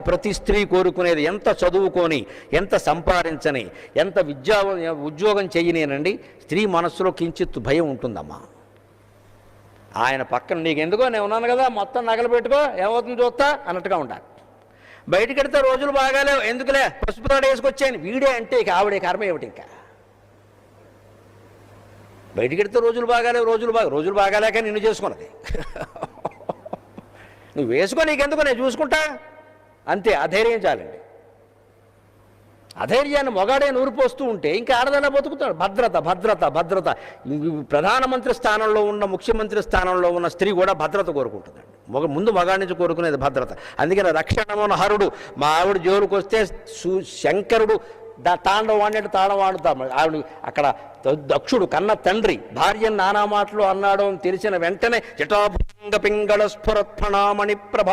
ప్రతి స్త్రీ కోరుకునేది ఎంత చదువుకొని, ఎంత సంపాదించని, ఎంత ఉద్యోగం చెయ్యనేనండి, స్త్రీ మనస్సులో కించిత్ భయం ఉంటుందమ్మా. ఆయన పక్కన నీకు ఎందుకో నేను ఉన్నాను కదా, మొత్తం నగలు పెట్టుకో, ఏమవుతుంది చూస్తా అన్నట్టుగా ఉండాలి. బయటికి వెడితే రోజులు బాగాలేవు, ఎందుకులే పసుపు తాడు వేసుకొచ్చాయని వీడే అంటే ఇక ఆవిడే కర్మ ఏమిటి. ఇంకా బయటికి వెడితే రోజులు బాగాలేవు, రోజులు బాగాలేక నిన్ను చేసుకున్నది. నువ్వు వేసుకో, నీకెందుకు నేను చూసుకుంటా అంతే. అధైర్యం చాలండి. అధైర్యాన్ని మొగాడే నూరిపోస్తూ ఉంటే ఇంకా ఆడదలా బతుకుతాడు. భద్రత భద్రత భద్రత. ప్రధానమంత్రి స్థానంలో ఉన్న, ముఖ్యమంత్రి స్థానంలో ఉన్న స్త్రీ కూడా భద్రత కోరుకుంటుందండి. ముందు మగాడి నుంచి కోరుకునేది భద్రత. అందుకని రక్షణమున హరుడు. మా ఆవిడ జోలికి వస్తే శంకరుడు తాండవం ఆడినట్టు తాండవం ఆడుతాం. ఆవిడ అక్కడ దక్షుడు కన్న తండ్రి భార్యను నానా మాటలు అన్నాడు అని తెలిసిన వెంటనే జటాభంగ పింగళ స్ఫురత్ఫణామణి ప్రభ